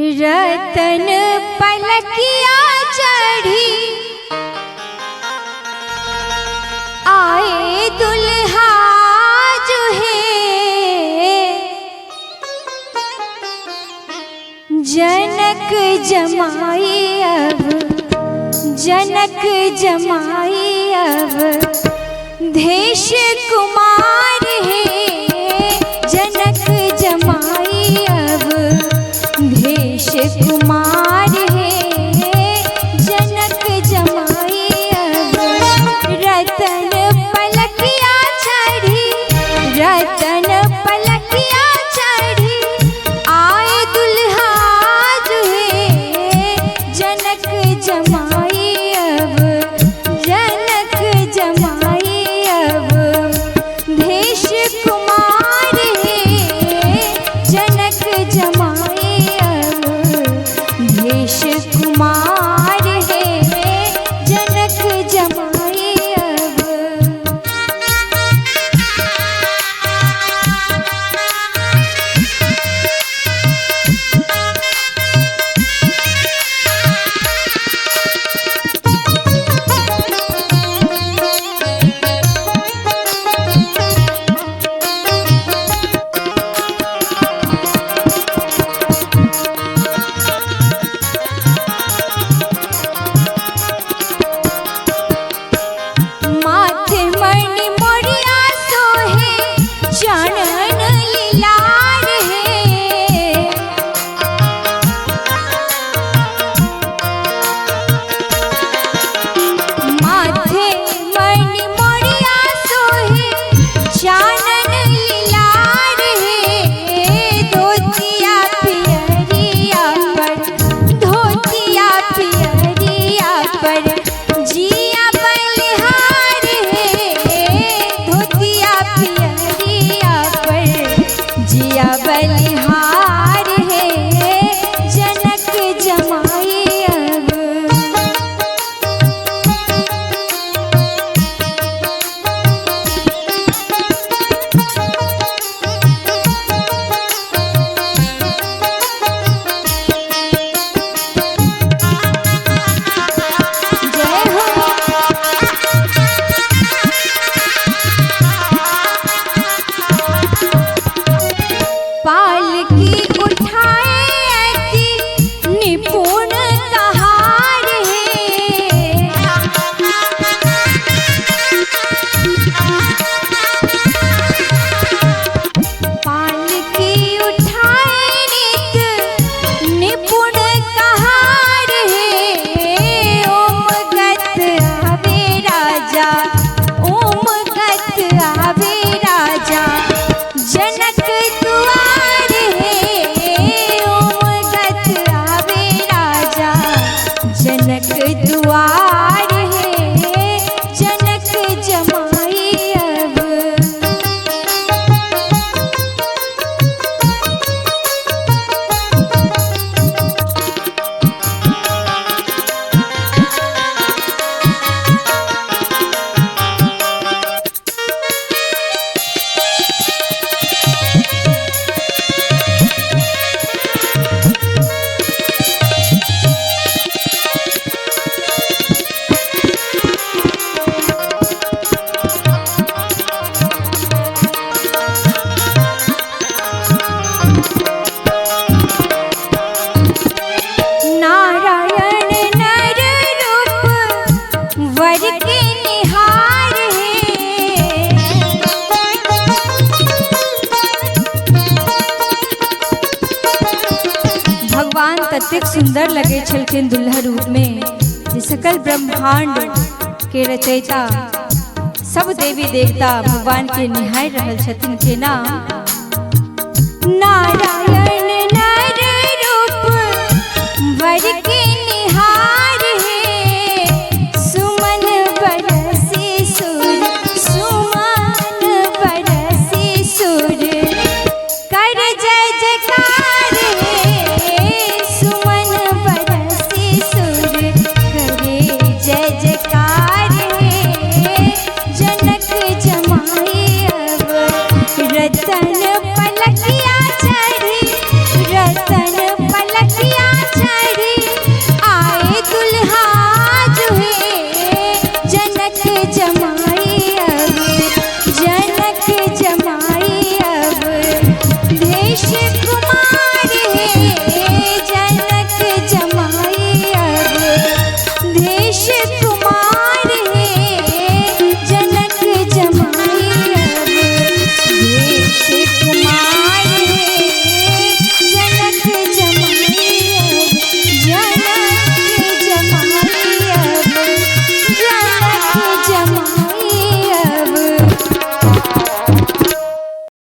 रतन पलकिया चढ़ी आए दुल्हा जो है जनक जमाई अब जनक जमाई अब देश कुमार है जनक जमाई अब देश कुमार है जनक जमाई अब रतन पलकिया चढ़ी रतन पलकिया चढ़ी आए दुल्हा जो है जनक जमाई अब जनक जमाई अब देश कुमार है जनक जमाई अब देश कुमार है जनक जमाई अब। माथे मणि मोरिया सोहे चानन लीलार है माथे मणि मोरिया सोहे चानन लीलार है धोतिया पियरिया पर धोतिया पियरिया पर जिया बलिहार है धोतिया पियरिया पर जिया बलिहार है जनक जमाई अब। जय हो पालकी उठाए ऐसी निपुण कहार है पालकी उठाए नित निपुण कहार है ओम गत आवे राजा ओम गत आवे राजा जनक दुआर है ओम गत आवे राजा जनक दुआर है जनक जमाई अब। नारायण नर रूप वर के निहार है भगवान ततेक सुंदर लगे छलखिन दुल्हा रूप में जे सकल ब्रह्मांड के रचयिता सब देवी देवता भगवान के निहार रहल छथिन के नाम नारायण